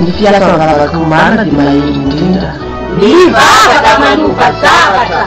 Ny fiasan-javatra omarina dia maheno indrindra. Mivavaka manova zavatra.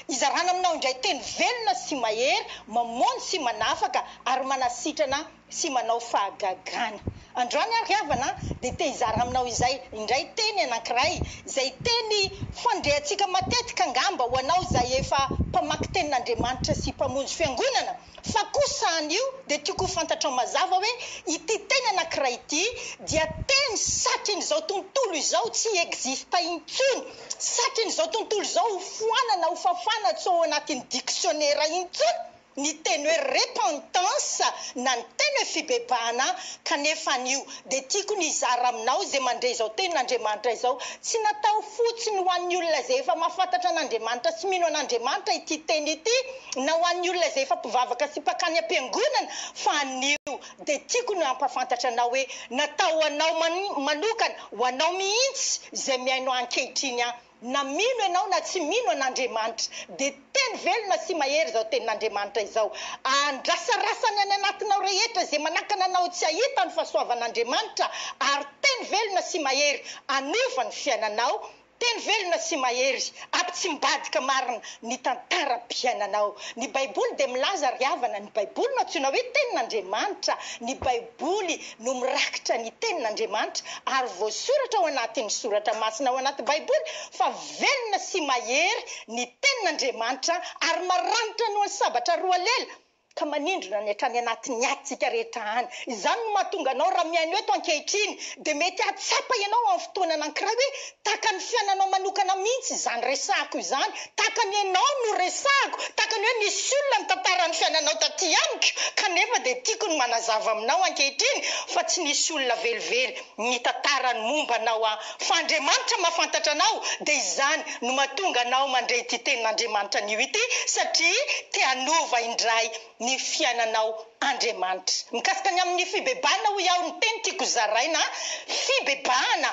Izarana aminao indray teny velona sy mahery, mamono sy manafaka ary manasitrana sy manao fahagagana. Androany ary havana dia te hizara aminao izay indray teny anankiray izay teny fandrehantsika matetika angamba ho anao izay efa mpamaky tenin'Andriamanitra sy mpamonjy fiangonana. Fa kosa an'io dia tiako ho fantatra mazava hoe ity teny anankiray ity dia teny satrin'izao tontolo izao tsy exista intsony, satrin'izao tontolo izao ho foanana ho fafana tsy ao anatin'ny dictionnaire intsony ny teny hoe repentance na ny teny hoe fibebahana. Kanefa an'io dia tiako ny hizara aminao izay mandray izao tenin'Andriamanitra izao tsy natao fotsiny ho an'ny olona izay efa mahafantatra an'Andriamanitra sy mino an'Andriamanitra ity teny ity, na ho an'ny olona izay efa mpivavaka sy mpakany am-piangonana, fa an'io dia tiako ny hampafantatra anao hoe natao anao manokana, ho anao mihitsy izay miaino ankehitriny na mino ianao na tsy mino an'Andriamanitra dia teny velona sy mahery izao tenin'Andriamanitra izao. Andrasarasany any anatinao rehetra izay manakana anao tsy ahita ny fahasoavan'Andriamanitra, ary teny velona sy mahery anova ny fiainanao, teny velona sy mahery ampitsimbadika marina ny tantaram-piainanao. Ny baiboly dia milaza ry havana, ny baiboly no antsoina hoe tenin'Andriamanitra, ny baiboly no mirakitra ny tenin'Andriamanitra ary voasoratra ao anatin'ny soratra masina ao anaty baiboly fa velona sy mahery ny tenin'Andriamanitra ary maranitra noho ny sabatra roa lela ka manindrona ny hatrany anatin'ny atsika rehetra any. Izany no mahatonga anao raha miaino eto ankehitriny dia mety hatsapa ianao amin'ny fotoana anankiray hoe tahaka ny fiainanao manokana mihitsy izany resahako izany, tahaka ny ianao no resahako, tahaka ny hoe nisy olona mitantara ny fiainanao taty amiko. Kanefa dia tiako ny manazava aminao ankehitriny fa tsy nisy olona velively mitantara ny momba anao fa Andriamanitra mahafantatra anao, dia izany no mahatonga anao mandray ity tenin'Andriamanitra an'io ity satria te hanova indray ny fiainanao Andriamanitra. Mikasika ny amin'ny fibebahana ho iaho ny teny tiako zaraina, fibebahana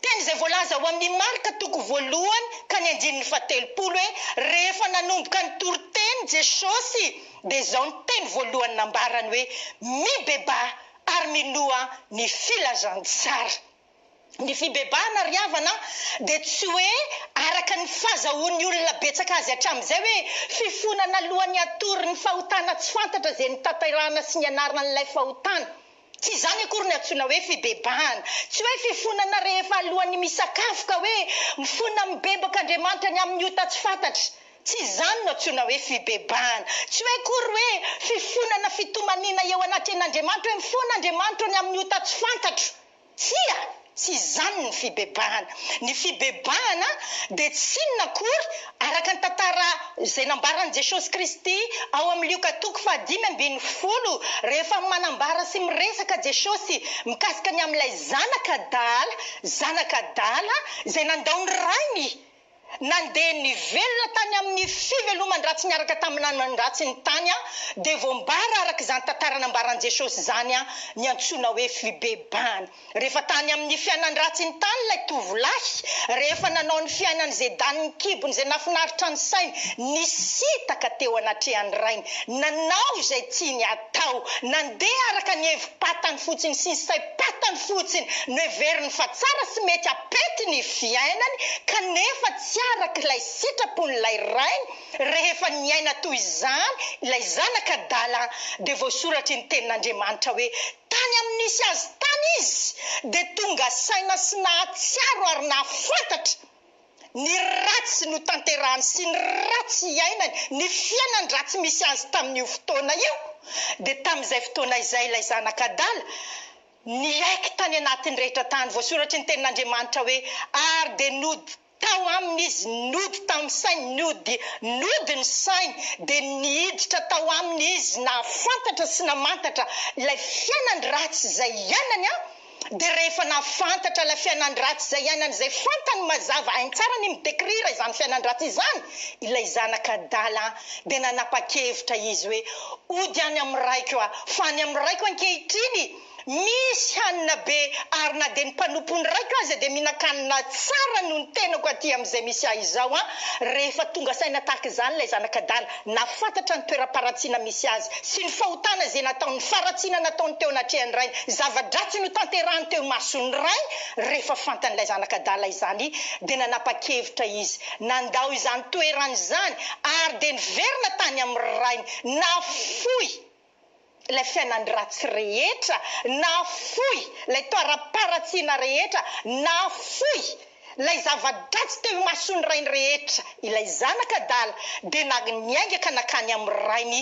teny izay voalaza ho amin'ny Marka toko voalohany ka ny 9:30 hoe rehefa nanomboka ny toriteny Jesosy dia izao ny teny voalohany nambarany hoe mibebaha ary minoa ny filazantsara. Ny fibebahana ry havana dia tsy hoe araka ny fahazahoan'ny olona betsaka azy hatramin'izay hoe fifonana alohan'ny atory ny fahotana tsy fantatra izay ny tanterahana sy ny anarana n'ilay fahotana. Tsy izany akory ny antsoina hoe fibebahana, tsy hoe fifonana rehefa alohan'ny misakafo ka hoe mifona mibebaka Andriamanitra ny amin'ny ota tsy fantatra. Tsy izany no antsoina hoe fibebahana. Tsy hoe akory hoe fifonana fitomaniana eo anatin'Andriamanitra hoe mifona Andriamanitra ny amin'ny ota tsy fantatra. Tsy izany ny fibebahana. Ny fibebahana dia tsy inona akory araka ny tantara izay nambaran'i Jesosy Kristy ao amin'ny Lioka toko 5:10 rehefa manambara sy miresaka Jesosy mikasika ny amin'ilay zanak'Adala izay nandao ny rainy nandeha nivelona tany amin'ny fivelomany ratsy niaraka tamin'ny ratsy ny tany dia voambara araka izany tantara nambaran'i Jesosy izany ny antsoina hoe fibebahana. Rehefa tany amin'ny fiainany ratsy ny tany ilay tovolahy, rehefa nanao ny fiainany izay daniny kibony izay nafinaritra ny sainy, nisitaka teo anatrehan'ny rainy, nanao izay tiany atao, nandeha araka ny hevi-patany fotsiny sy ny saim-patany fotsiny no heveriny fa tsara sy mety apety ny fiainany, kanefa tsy araka ilay sitrapon'ilay rainy. Rehefa niaina toy izany ilay zanak'Adala dia voasoratra ny tenin'Andriamanitra hoe tany amin'ny nisy azy tany izy dia tonga saina sy nahatsiaro ary nahafantatra ny ratsy no tanterahany sy ny ratsy iainany, ny fiainany ratsy misy azy tamin'io fotoana io. Dia tamin'izay fotoana izay ilay zanak'Adala niaiky tany anatin'ny rehetra tany, voasoratra ny tenin'Andriamanitra hoe ary dia nody tao aminy izy, nody tamin'ny sainy, nody ny sainy dia nihiditra tao aminy izy nahafantatra sy namantatra ilay fiainany ratsy izay iainany dia rehefa nahafantatra ilay fiainany ratsy izay iainany izay fantany mazava hainy tsara ny midekrira izany fiainany ratsy izany, ilay zanak'Adala dia nanapa-kevitra izy hoe ody any amin'ny raiko fa any amin'ny raiko ankehitriny misy hanina be ary na dia ny mpanompony raika aza dia mihinan-kanina tsara noho ny tenako aty amin'izay misy ahy izao a rehefa tonga saina tahaka izany ilay zanakadala nafantatra ny toeram-paratsiana misy azy sy ny fahotana izay nataony faratsiana nataony teo anatrehany ray zava-dratsy no tanterahany teo masony ray rehefa fantan'ilay zanakadala izany dia nanapa-kevitra izy nandao izany toerany izany ary dia niverina tany amin'ny rainy nafoy ilay fiainany ratsy rehetra nafoy ilay toeram-paratsiana rehetra nafoy ilay zava-dratsy teo masony rainy rehetra ilay zanakadala dia niaingaka nakany amin'ny rainy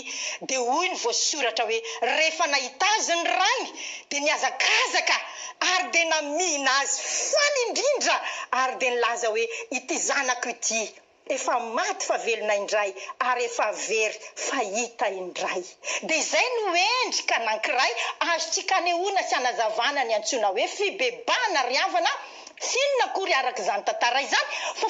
dia hoy ny voasoratra hoe rehefa nahita azy ny rainy dia niazakazaka ary dia namihina azy faly indrindra ary dia nilaza hoe ity zanako ity efa maty fa velona indray ary efa very fahita indray dia izay no endrika anankiray azotsika anehoana sy anazavana ny antsoina hoe fibebahana ry havana sinona kory araka izany tantara izany fa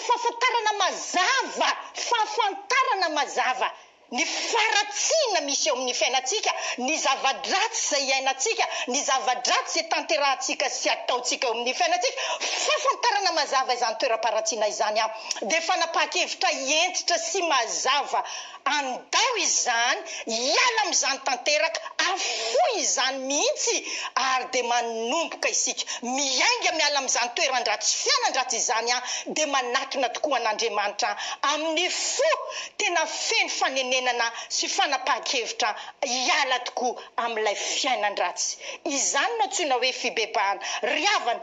fahafantarana mazava ny faratsiana misy eo amin'ny fiainantsika ny zava-dratsy izay iainantsika ny zava-dratsy izay tanterahantsika sy ataontsika eo amin'ny fiainantsika fahafantarana mazava izany toeram-paratsiana izany a dia fanapa-kevitra entitra sy mazava andao izany hiala amin'izany tanteraka afoy izany mihitsy ary dia manomboka isika miainga miala amin'izany toeran-dratsy fianan-dratsy izany a dia manatona tokoa an'Andriamanitra amin'ny fo tena feno fanenenana sy fanapa-kevitra hiala tokoa amin'ilay fiainan-dratsy izany no antsoina hoe fibebahana ry havana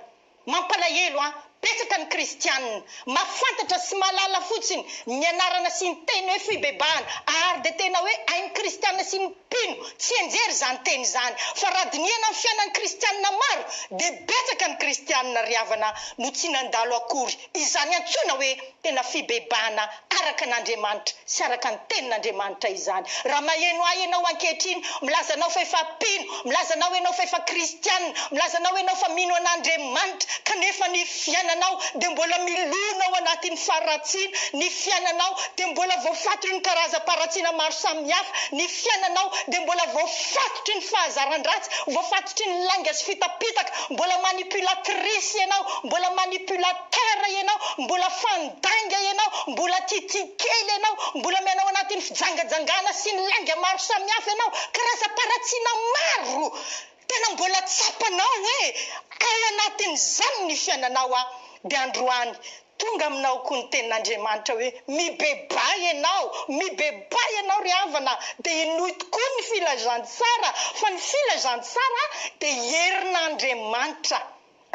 mampalahelo a betsaka ny kristianina mafantatra sy malala fotsiny ny anarana sy ny teny hoe fibebahana ary dia tena hoe hainy kristianina sy ny mpino tsy enjery izany teny izany fa raha dinihana amin'ny fiainan'ny kristianina maro dia betsaka ny kristianina ry havana no tsy nandalo akory izany antsoina hoe tena fibebahana araka an'Andriamanitra sy araka ny tenin'Andriamanitra izany raha maheno ahy ianao ankehitriny milazanao fa efa mpino milazanao ianao fa efa kristianina milazanao ianao fa mino an'Andriamanitra kanefa ny fiainanao dia mbola milona ao anatin'ny faratsiana ny fiainanao dia mbola voafatotry ny karazam-paratsiana maro samihafa ny fiainanao dia mbola voafatotry ny fahazaran-dratsy voafatotry ny langa sy fitapitaka mbola manipulatrice ianao mbola manipulateur ianao mbola fandanga ianao mbola titikely ianao mbola mianao anatin'ny fijangajangana sy ny langa maro samihafa ianao karazam-paratsiana maro tena mbola tsapanao hoe ao anatin'izany ny fiainanao a dia androany tonga aminao koa ny tenin'Andriamanitra hoe mibebay ianao ry havana dia inoy tokoa ny filazantsara fa ny filazantsara dia herin'Andriamanitra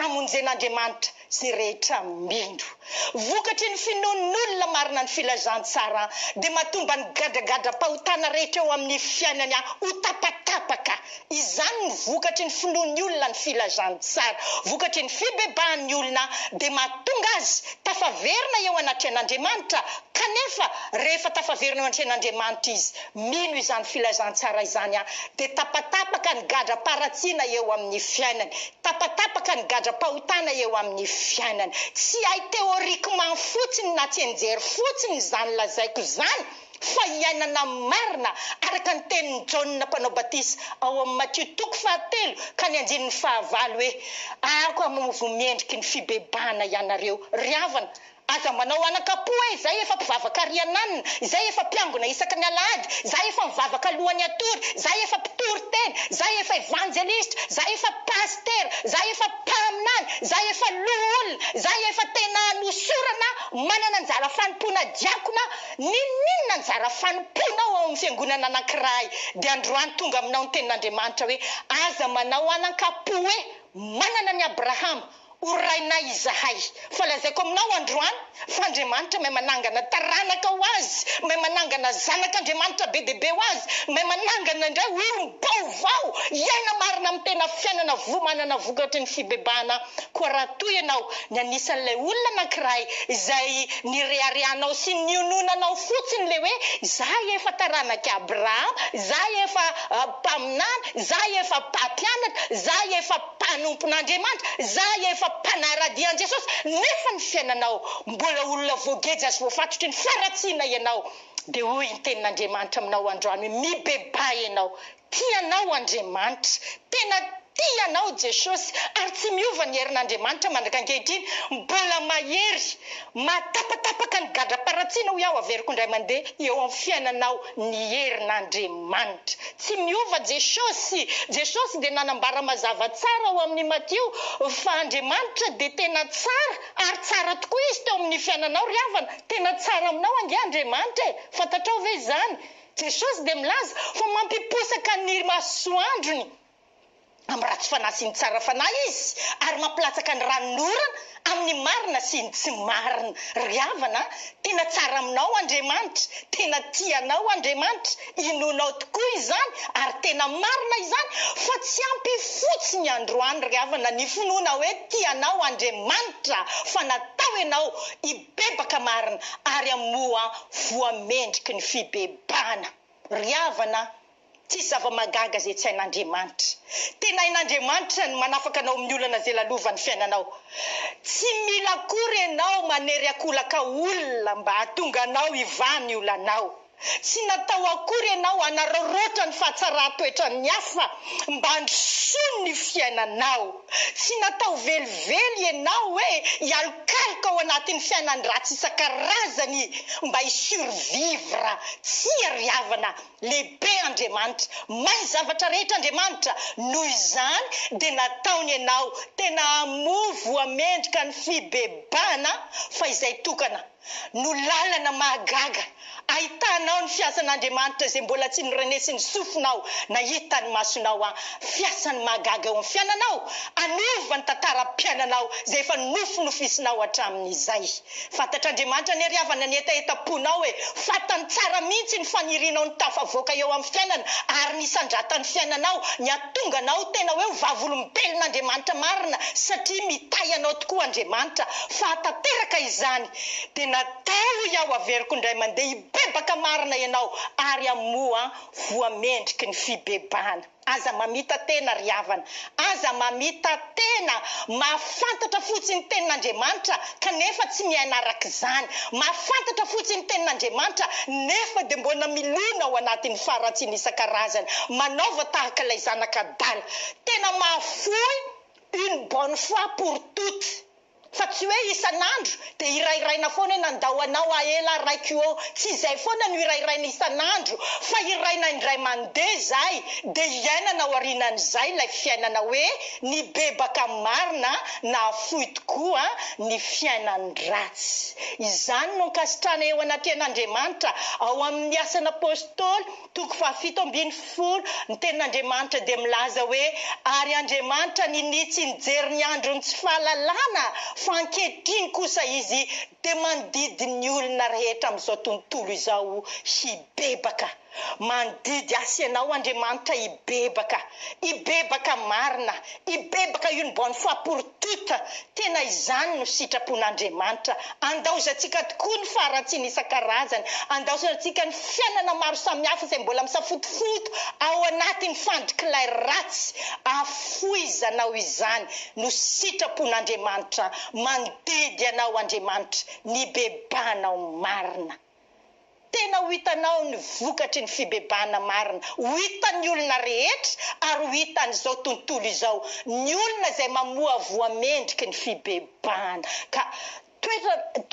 amonjen'Andriamanitra zay rehetra mindro vokatry ny finoan'olona marina ny filazantsara dia mahatomba ny gadragadram-pahotana rehetra eo amin'ny fiainany ho tapatapaka izany ny vokatry ny finoan'ny olona ny filazantsara vokatry ny fibebahan'ny olona dia mahatonga azy tafaverina eo anatrehan'Andriamanitra kanefa rehefa tafaverina eo anatrehan'Andriamanitra izy mino izany filazantsara izany dia tapatapaka ny gadram-paratsiana eo amin'ny fiainany tapatapaka ny gadram-pahotana eo amin'ny fiainany tsy hay teorikement fotsiny na tsy enjery fotsiny izany lazaiko izany fa iainana marina araka ny tenin'ny Jaona mpanao batisa ao amin'ny Matthieu 7 ka ny 9 hoe ako amovo miendriky ny fibebahana ianareo ry havana aza manao anakapoe izay efa mpivavaka riananina izay efa mpiangona isaka ny alahady izay efa mivavaka alohan'ny atory izay efa mpitory teny izay efa evangelista izay efa paster izay efa mpaminany izay efa loholona izay efa tena nosorana manana anjara fanompona diakona ninona anjara fanompona ao amin'ny fiangonana anankiray dia androany tonga aminao ny tenin'Andriamanitra hoe aza manao anakapoe manana ny Abrahama uraina Izahay fa lazaiko aminao androany fa Andriamanitra mahay manangana taranaka ho azy mahay manangana zanak'Andriamanitra be dia be ho azy mahay manangana indray olom-baovao iaina marina amin'ny tena fiainana manana vokatry ny fibebahana koa raha toy ianao ny anisan'ilay olona anankiray izay nireharehanao sy niononanao fotsiny le hoe izahay efa taranaka Abrahama izahay efa mpaminany izahay efa mpampianatra izahay efa mpanompon'Andriamanitra izahay efa mpanaradian Jesosy nefa ny fiainanao mbola olona voageja sy voafatotry ny faratsiana ianao dia hoy ny tenin'Andriamanitra aminao androany hoe mibebay ianao tianao Andriamanitra tena tianao Jesosy ary tsy miova ny herin'Andriamanitra mandraka ankehitriny mbola mahery matapatapaka ny gadra-paratsiana ho iaho averiko indray mandeha eo amin'ny fiainanao ny herin'Andriamanitra tsy miova Jesosy dia nanambara mazava tsara ao amin'ny Matio fa Andriamanitra dia tena tsara ary tsara tokoa izy teo amin'ny fiainanao ry havana tena tsara aminao ange Andriamanitra fantatrao ve izany Jesosy dia milaza fa mampiposaka ny masoandrony amin'ny ratsy fanahy sy ny tsara fanahy izy ary mampilatsaka ny ranon'orana amin'ny marina sy ny tsy marina ry havana tena tsara aminao Andriamanitra tena tianao Andriamanitra inonao tokoa izany ary tena marina izany fa tsy ampy fotsiny androany ry havana ny finoana hoe tianao Andriamanitra fa natao ianao hibebaka marina ary hamoha voamendriky ny fibebahana ry havana tsy zava-magaga zay tsy hain'Andriamanitra tena hain'Andriamanitra ny manafaka anao amin'ny olana zay lalovany fiainanao tsy mila akory ianao manery akolaka olona mba hahatonga anao hivany olanao tsy natao akory ianao hanararaotra ny fahatsara-toetra ny hafa mba handrosoa ny fiainanao tsy natao velively ianao hoe hialokaloka ao anatin'ny fiainany ratsy isan-karazany mba hisurvivre tsy ry havana lehibe Andriamanitra mahay zavatra rehetra Andriamanitra noho izany dia nataony ianao tena hamoha voamendrika ny fibebahana fa izay tokana no lalana mahagaga ahitanao ny fiasan'Andriamanitra zay mbola tsy nirenesin'ny sofinao na hitany masonao fiasany mahagaga eo amin'ny fiainanao anova ny tantaram-piainanao zay efa nofinofisinao hatramin'izay fantatr'Andriamanitra ny ry havana ny etaponao hoe fatany tsara mihitsy ny fanirinao ny tafavoaka eo amin'ny fiainana ary ny sandratan'ny fiainanao ny atonganao tena hoe vavolombelon'Andriamanitra marina satria mitay anao tokoa Andriamanitra fa hatateraka izany dia natao iaho averiko indray mandeha hibebaka marina ianao ary hamoha voamendriky ny fibebahana aza mamita tena ry havana aza mamita tena mahafantatra fotsiny ny tenin'Andriamanitra kanefa tsy mianaraka izany mahafantatra fotsiny ny tenin'Andriamanitra nefa dia mbona milona ao anatin'ny faratsiana isan-karazany manaova tahaka ilay zanak'Adala tena mahafoy une bonne fois pour toutes fa tsy hoe isan'andro dia irairaina foana hoe nandao anao ahela raiky eo tsy izay foana no irairaina isan'andro fa iraina indray mandeha izay dia iainana ao aorianan'izay ilay fiainana hoe ny bebaka marina na fohy tokoa ny fiainany ratsy izany no nkasitrana eo anatin'Andriamanitra ao amin'ny asan'ny apôstôly 7:10 ny tenin'Andriamanitra dia milaza hoe ary Andriamanitra ninitsy nijery ny androny tsy fahalalana fa ankehitriny kosa izy dia mandidy ny olona rehetra amin'izao tontolo izao hibebaka mandidy asa ianao Andriamanitra hibebaka marina hibebaka une bonne fois pour toutes tena izany no sitrapon'Andriamanitra andaozantsika tokoa ny faratsiana isan-karazany andaozantsika ny fiainana maro samihafa izay mbola misafotofoto ao anatin'ny fandrik'ilay ratsy afoizanao izany no sitrapon'Andriamanitra mandidy ianao Andriamanitra ny bebanao marina tena ho hitanao ny vokatry ny fibebahana marina ho hitan'ny olona rehetra ary ho hitan'izao tontolo izao ny olona izay mamoha voamendriky ny fibebahana ka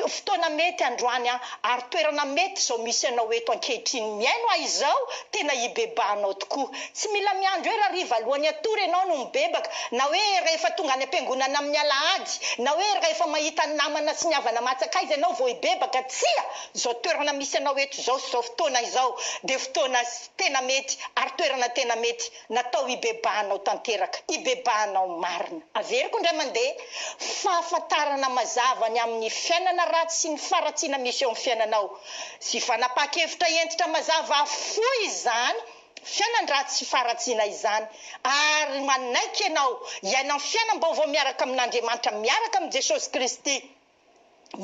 fotoana mety androany ary toerana mety izao misy ianao eto ankehitriny miaino izao tena hibebahanao tokoa tsy mila miandro hoe rahariva alohan'ny atory ianao no mibebaka na hoe rehefa tonga any am-piangonana amin'ny alahady na hoe rehefa mahita ny namana sy ny havana matsakaiza ianao vao hibebaka tsia izao toerana misy ianao eto izao izao fotoana izao dia fotoana tena mety ary toerana tena mety natao hibebahanao tanteraka hibebahanao marina averiko indray mandeha fahafantarana mazava ny amin'ny fiainana ratsy sy ny faratsiana misy eo amin'ny fiainanao sy fanapa-kevitra entitra mazava foy izany fiainana ratsy sy faratsiana izany ary manaiky ianao iaina amin'ny fiainam-baovao miaraka amin'Andriamanitra miaraka amin'ny Jesosy Kristy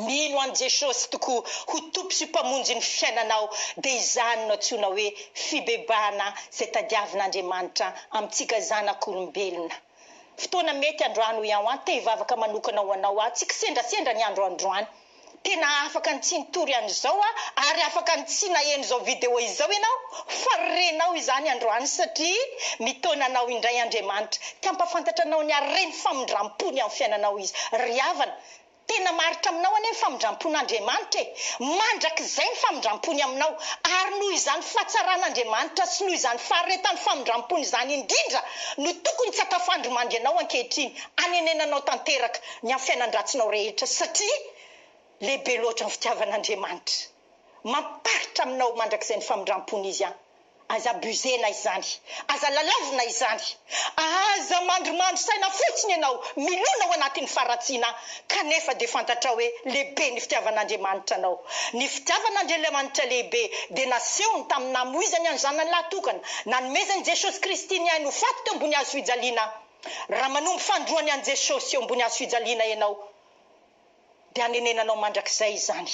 mino an Jesosy tokoa ho tompo sy mpamonjy ny fiainanao dia izany no antsoina hoe fibebahana izay tadiavin'Andriamanitra amintsika zanak'olombelona fotoana mety androany ho iaho te hivavaka manokana ho anao tsika sendrasendra ny andro androany tena afaka ny tsy nitory an'izao ary afaka ny tsy naheno zao vidéo izao ianao fa renao izany androany satria mitonanao indray Andriamanitra tampafantatra anao ny areny famindram-pony amin'ny fiainanao izy ry havana tena maritra aminao anie famindram-pon'Andriamanitra mandrakizay ny famindram-pony aminao ary noho izany fahatsaraan'Andriamanitra sy noho izany faharetany famindram-pony izany indrindra no tokony tsy atafandromandry anao ankehitriny anenenanao tanteraka ny amin'ny fiainan-dratsinao rehetra satria lehibe loatra ny fitiavan'Andriamanitra mamparitra aminao mandrakizay ny famindram-pony izy aza abuzena izany aza lalavina izany aza mandromandro saina fotsiny ianao milona ao anatin'ny faratsiana kanefa dia fantatra hoe lehibe ny fitiavan'Andriamanitra anao ny fitiavan'Andriamanitra lehibe dia nasehony tamin'ny namoizany any zanany lahatokana nanomezany Jesosy Kristy ny ainy ho faty teo ambony hazo fijaliana raha manombo fandroany an Jesosy eo ambony hazo fijaliana ianao dia anenenanao mandrakizay izany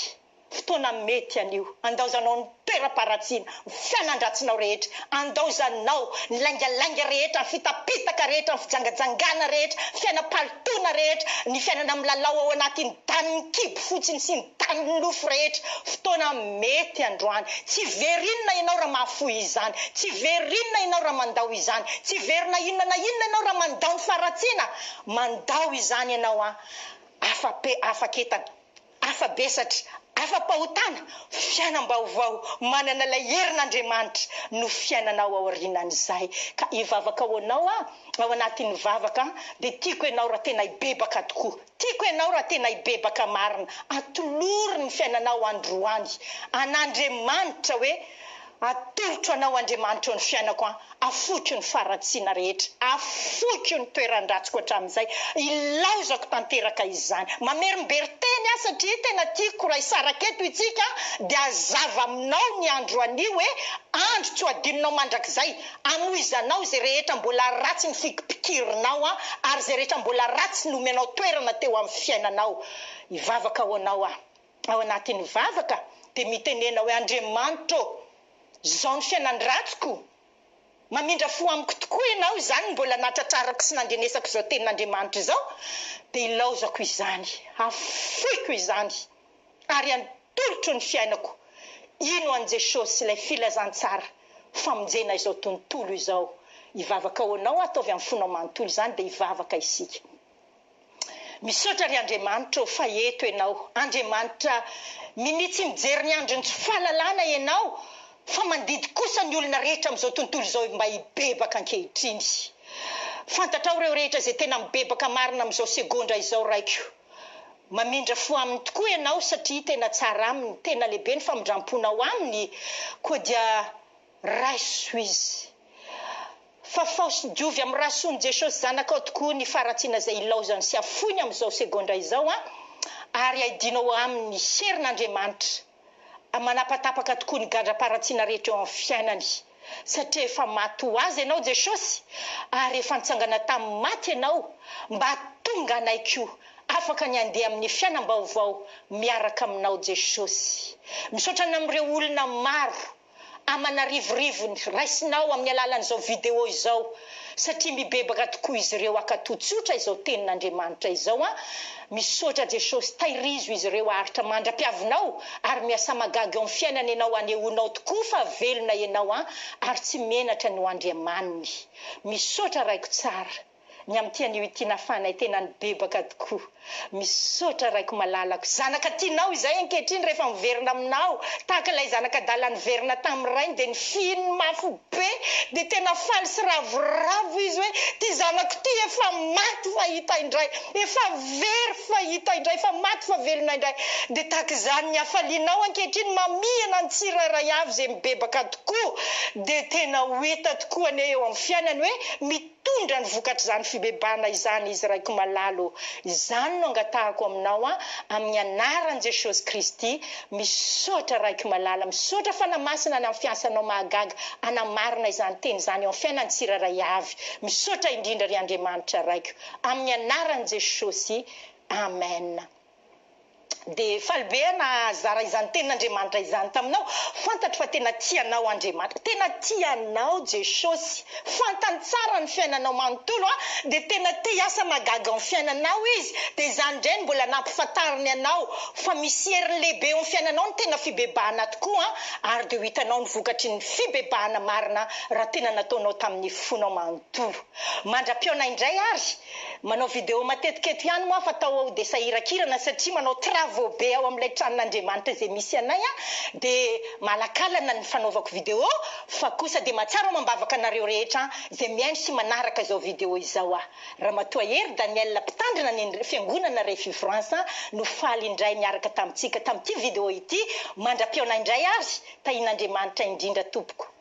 fotoana mety anio andaozanao ny toeram-paratsiana fiainandratsinao rehetra andaozanao ny laingalainga rehetra ny fitapitaka rehetra ny fijangajangana rehetra fiainam-palotona rehetra ny fiainana milalao ao anatin'ny daniny kibo fotsiny sy ny daniny lofo rehetra fotoana mety androany tsy verinina ianao raha mahafoy izany tsy verinina ianao raha mandao izany tsy verina inona na inona ianao raha mandao ny faratsiana mandao izany ianao afaketana afabesatra afa-pahotana fiainam-baovao manana ilay herin'Andriamanitra no fiainanao ao aorianan'izay ka hivavaka ao anao ao anatin'ny vavaka dia tiako ianao raha tena hibebaka tokoa tiako ianao raha tena hibebaka marina atolory ny fiainanao androany an'Andriamanitra hoe atolotro anao Andriamanitra eo ny fiainako afotro ny faratsiana rehetra afotro ny toeran-dratsiko hatramin'izay ilaozako tanteraka izany mamerimbery teny satria tena tiako raha isaraketo itsika dia azava aminao ny andro anio hoe andro tsy ho adinonao mandrakizay amoizanao izay rehetra mbola ratsy ny fikipikirinao ary izay rehetra mbola ratsy ny omenao toerana teo amin'ny fiainanao hivavaka ao anao ao anatin'ny vavaka dia mitenena hoe Andriamanitra zao ny fiainan-dratsiko mamindra fo amiko tokoa ianao izany mbola natratrarako sy nandrenesako izao tenin'Andriamanitra izao dia ilaozako izany afoiko izany ary antolotro ny fiainako ino an Jesosy ilay filazantsara famonjena izao tontolo izao hivavaka ao anao ataovy amin'ny fonao manontolo izany dia hivavaka isika misaotra ry Andriamanitra fa eto ianao Andriamanitra minitsy mijery ny andro ny tsy fahalalana ianao fa mandidy kosa ny olona rehetra amin'izao tontolo izao mba hibebaka ankehitriny fantatrao ireo rehetra izay tena mibebaka marina amin'izao segondra izao raiko mamindra fo aminy tokoa ianao satria tena tsara aminy tena lehibe ny famindram-ponao aminy koa dia raiso izy fa faosy diovy amin'ny rasony Jesosy zanakao tokoa ny faratsiana izay ilaozany sy afoiny amin'izao segondra izao ary aidinao aminy herin'Andriamanitra manapatapaka tokoa ny gadra-paratsiana rehetra eo amin'ny fiainany satria efa maty ho azy ianao Jesosy ary efa nitsangana tamin'ny maty ianao mba tonga anaiky afaka ny andeha amin'ny fiainam-baovao miaraka aminao Jesosy misaotra amin'ireo olona maro amanarivorivo ny raisinao amin'ny alalan'izao vidéo izao satria mibebaka tokoa izy ireo akatotsotra izao tenin'Andriamanitra izao misaotra Jesosy tahirizo izy ireo aritra mandra-piavinao ary miasa magaga eo amin'ny fiainana ianao anehoanao tokoa fa velona ianao ary tsy menatra ny Andriamaniny misaotra raiko tsara ny amin'ity anio ity nafanay tena nibebaka tokoa misaotra raiko malalako zanaka tianao izay ankehitriny rehefa miverina aminao tahaka ilay zanaka dala niverina tamin'ny rainy dia ny fihiny mafy be dia tena faly sy ravoravo izy hoe ty zanako ty efa maty fahita indray efa very fahita indray efa maty fa velona indray dia tahaka izany ny hafalianao ankehitriny mamihana ny tsirairay avy izay mibebaka tokoa dia tena ho hita tokoa ane eo amin'ny fiainany hoe mitondra ny vokatra izany fibebana izany izy raiko malalo izany no angatahako aminao amin'ny anaran'i Jesosy Kristy misaotra raiko malala misaotra fanamasina ny amin'ny fiasanao mahagaga anamarina izany teny izany eo amin'ny fiainany tsirairay avy misaotra indrindra ry Andriamanitra raiko amin'ny anaran'i Jesosy amen dia falibe na zara izany tenin'Andriamanitra izany taminao fantatro fa tena tianao Andriamanitra tena tianao Jesosy fantany tsara ny fiainanao manontolo dia tena te hiasa magaga amin'ny fiainanao izy dia izany indray mbola nampifantariny ianao fa misy hery lehibe eo amin'ny fiainanao ny tena fibebahana tokoa ary dia ho hitanao ny vokatry ny fibebahana marina raha tena nataonao tamin'ny fonao manontolo mandra-piaona indray ary manao vidéo matetikety ihany moa fatao dia sahirakirana satria manao travaux be ao amin'ilay tranon'Andriamanitra izay misy anay dia malakalana ny fanaovako vidéo fa kosa dia mahatsara mambavaka anareo rehetra izay mihaino sy manaraka izao vidéo izao Ramatoa Hery Daniel mpitandrina ny fiangonana Refi France no faly indray miaraka tamintsika tamin'ity vidéo ity mandra-piaona indray ary tahin'Andriamanitra indrindra tompoko